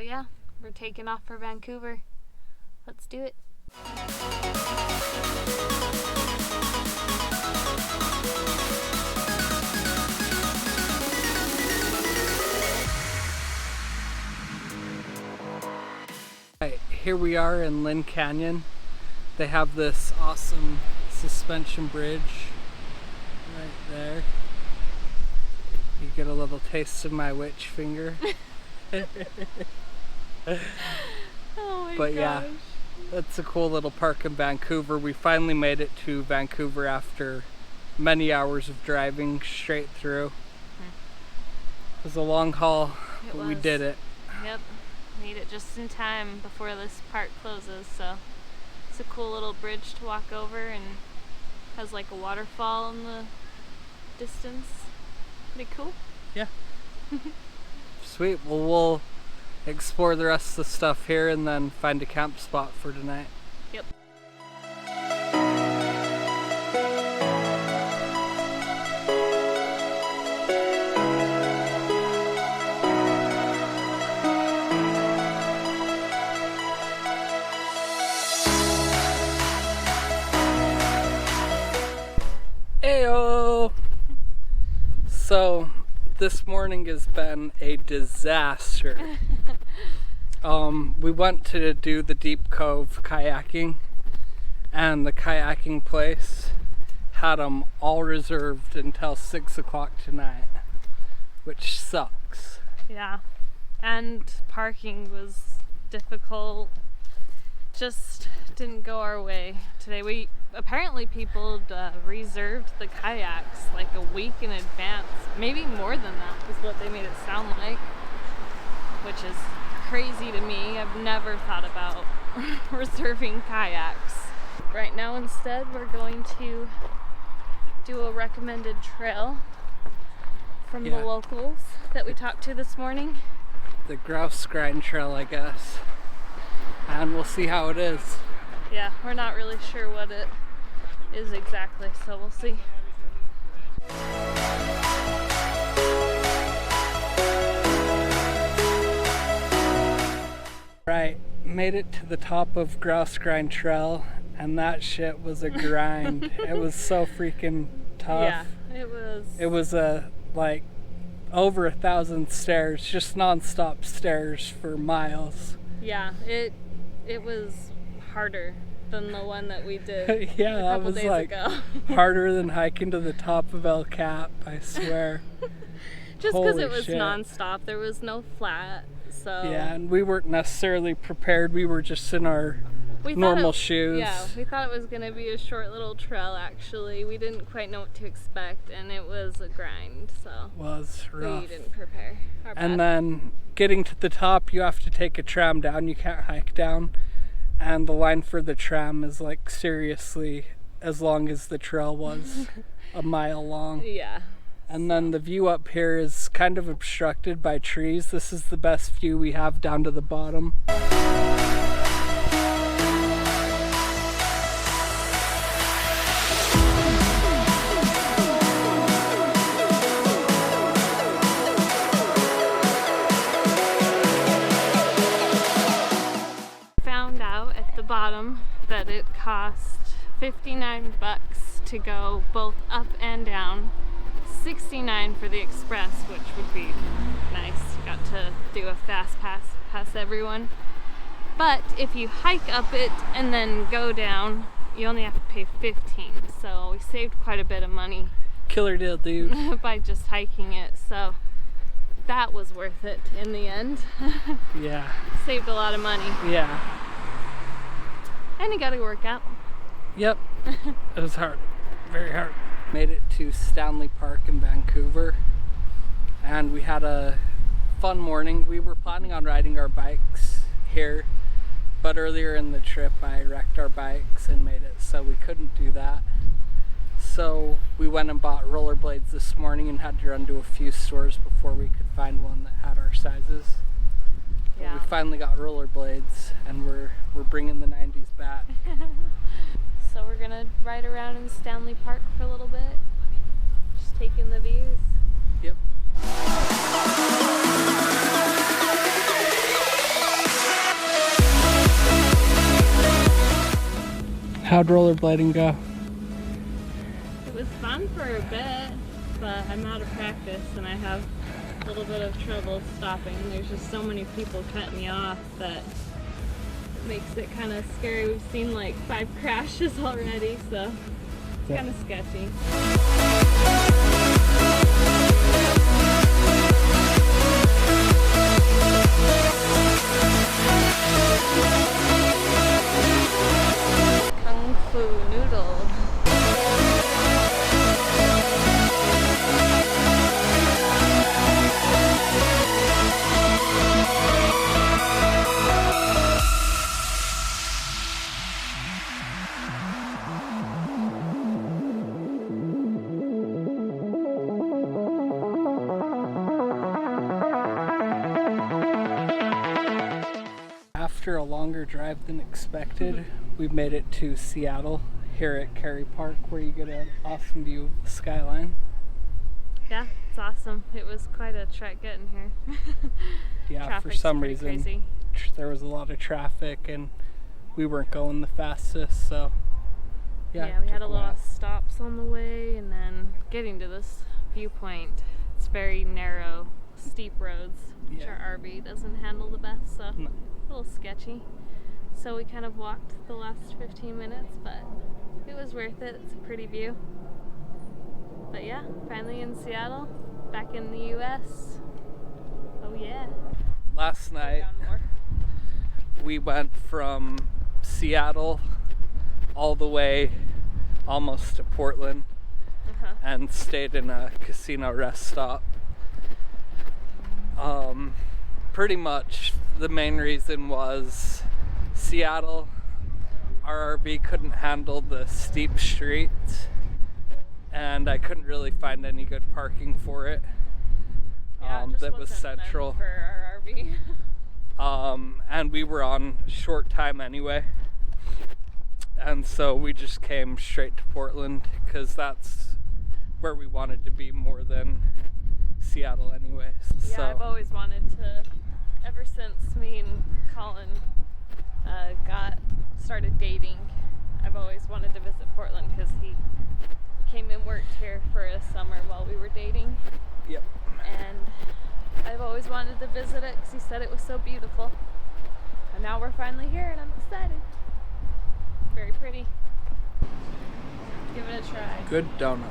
yeah, we're taking off for Vancouver. Let's do it. Right, here we are in Lynn Canyon. They have this awesome suspension bridge right there. You get a little taste of my witch finger. Oh my But gosh. yeah, that's a cool little park in Vancouver. We finally made it to Vancouver after many hours of driving straight through. It was a long haul, but we did it. Yep, made it just in time before this park closes, so it's a cool little bridge to walk over and has like a waterfall in the distance. Pretty cool. Yeah. Sweet. Well, we'll explore the rest of the stuff here and then find a camp spot for tonight. Yep. Ayo! So, this morning has been a disaster. We went to do the Deep Cove kayaking, and the kayaking place had them all reserved until 6 o'clock tonight, which sucks. Yeah, and parking was difficult. Just didn't go our way today. Apparently people reserved the kayaks like a week in advance, maybe more than that is what they made it sound like, which is crazy to me. I've never thought about reserving kayaks. Right now instead we're going to do a recommended trail from the locals that we talked to this morning. The Grouse Grind Trail, I guess. And we'll see how it is. Yeah, we're not really sure what it is exactly, so we'll see. Right, made it to the top of Grouse Grind Trail, and that shit was a grind. It was so freaking tough. Yeah, it was. It was like over 1,000 stairs, just non-stop stairs for miles. Yeah, it was harder than the one that we did Yeah, a that couple was days like ago. harder than hiking to the top of El Cap, I swear. Just because it Holy was shit. non-stop, there was no flat, so. Yeah, and we weren't necessarily prepared. We were just in our normal shoes. Yeah, we thought it was going to be a short little trail, actually. We didn't quite know what to expect, and it was a grind, so. Was rough. We didn't prepare. Our bad. And then getting to the top, you have to take a tram down. You can't hike down. And the line for the tram is like seriously as long as the trail was, a mile long. Yeah. And then the view up here is kind of obstructed by trees. This is the best view we have down to the bottom. Found out at the bottom that it cost $59 to go both up and down, $69 for the express, which would be nice. Got to do a fast pass everyone. But if you hike up it and then go down, you only have to pay $15. So we saved quite a bit of money. Killer deal, dude. By just hiking it. So that was worth it in the end. Yeah. Saved a lot of money. Yeah. And you gotta work out. Yep. It was hard. Very hard. Made it to Stanley Park in Vancouver, and we had a fun morning. We were planning on riding our bikes here, but earlier in the trip I wrecked our bikes and made it so we couldn't do that. So we went and bought rollerblades this morning and had to run to a few stores before we could find one that had our sizes. Yeah. But we finally got rollerblades, and we're bringing the 90s back. So we're gonna ride around in Stanley Park for a little bit, just taking the views. Yep. How'd rollerblading go? It was fun for a bit, but I'm out of practice and I have a little bit of trouble stopping. There's just so many people cutting me off that it makes it kind of scary. We've seen like 5 crashes already, so it's kind of sketchy. Kung Fu noodle. After a longer drive than expected, we made it to Seattle, here at Cary Park, where you get an awesome view of the skyline. Yeah, it's awesome. It was quite a trek getting here. Yeah, Traffic's for some pretty reason crazy. there was a lot of traffic and we weren't going the fastest, so Yeah, it we had took a lot while. of stops on the way, and then getting to this viewpoint, it's very narrow, steep roads, which Yeah. our RV doesn't handle the best, so No. a little sketchy. So we kind of walked the last 15 minutes, but it was worth it. It's a pretty view. But yeah, finally in Seattle, back in the US. Oh yeah. Last night Down more. we went from Seattle all the way almost to Portland and stayed in a casino rest stop. Pretty much the main reason was Seattle, our RV couldn't handle the steep streets and I couldn't really find any good parking for it. Yeah, it just that was wasn't meant central. for our RV. And we were on short time anyway. And so we just came straight to Portland because that's where we wanted to be more than Seattle anyways. Yeah, So I've always wanted to, ever since me and Colin started dating, I've always wanted to visit Portland because he came and worked here for a summer while we were dating. Yep. And I've always wanted to visit it because he said it was so beautiful. And now we're finally here and I'm excited. Very pretty. Give it a try. Good donuts.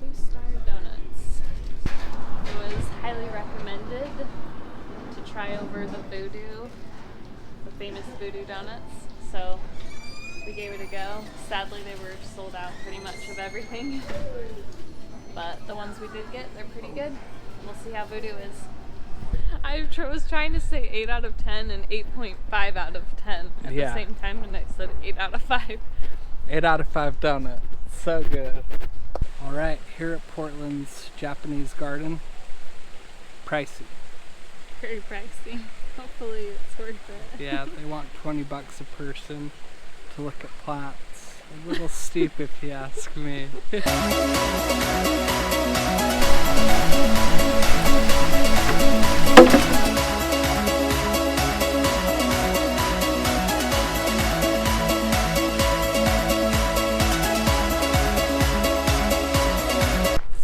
2-star donuts. It was highly recommended to try over the famous Voodoo donuts. So we gave it a go. Sadly, they were sold out pretty much of everything. But the ones we did get, they're pretty good. We'll see how Voodoo is. I was trying to say 8 out of 10 and 8.5 out of 10 at the same time, and I said 8 out of 5. 8 out of 5 donuts. So good. Alright, here at Portland's Japanese Garden. Pricey. Very pricey. Hopefully it's worth it. Yeah, they want $20 a person to look at plants. A little steep if you ask me.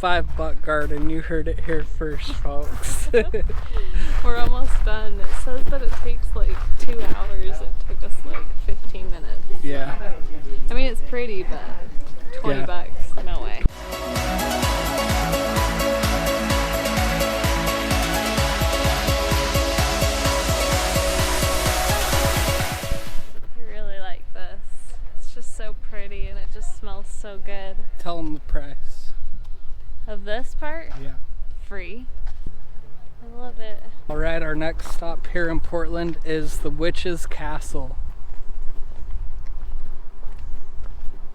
5 buck garden, you heard it here first, folks. We're almost done. It says that it takes like 2 hours. It took us like 15 minutes. Yeah. I mean, it's pretty, but 20 bucks, no way. I really like this. It's just so pretty and it just smells so good. Tell them the price. Of this part? Yeah. Free. I love it. Alright, our next stop here in Portland is the Witch's Castle.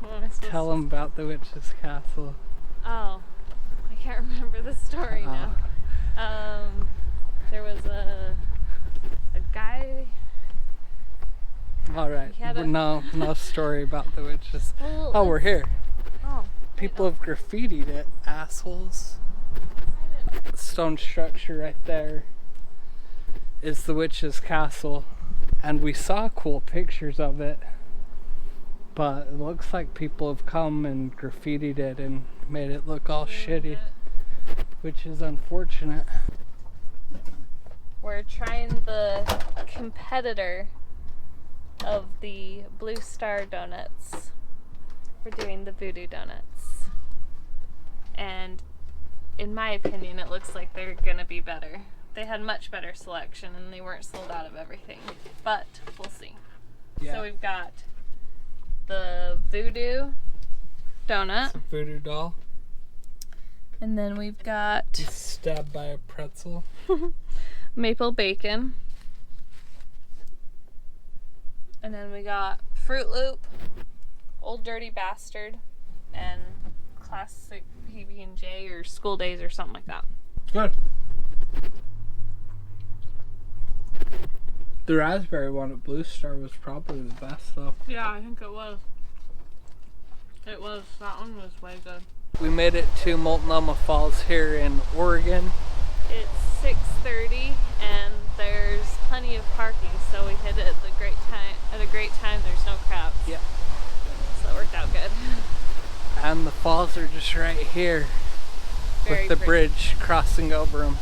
What am I supposed Tell to them about the Witch's Castle. Oh, I can't remember the story now. There was a guy. Alright, He had a- no story about the witches. Well, Oh, we're here. Oh, People have graffitied it, assholes. Stone structure right there is the Witch's Castle, and we saw cool pictures of it But it looks like people have come and graffitied it and made it look all shitty, which is unfortunate. We're trying the competitor of the Blue Star donuts. We're doing the Voodoo donuts. And in my opinion, it looks like they're gonna be better. They had much better selection and they weren't sold out of everything. But we'll see. Yeah. So we've got the Voodoo donut. It's a voodoo doll. And then we've got He's stabbed by a pretzel. maple bacon. And then we got Fruit Loop, Old Dirty Bastard, and classic PB&J or School Days or something like that. Good. The raspberry one at Blue Star was probably the best though. Yeah, I think it was. It was. That one was way good. We made it to Multnomah Falls here in Oregon. It's 6:30 and there's plenty of parking, so we hit it at a great time. There's no crowds. Yeah. So it worked out good. And the falls are just right here Very with the pretty. bridge crossing over them.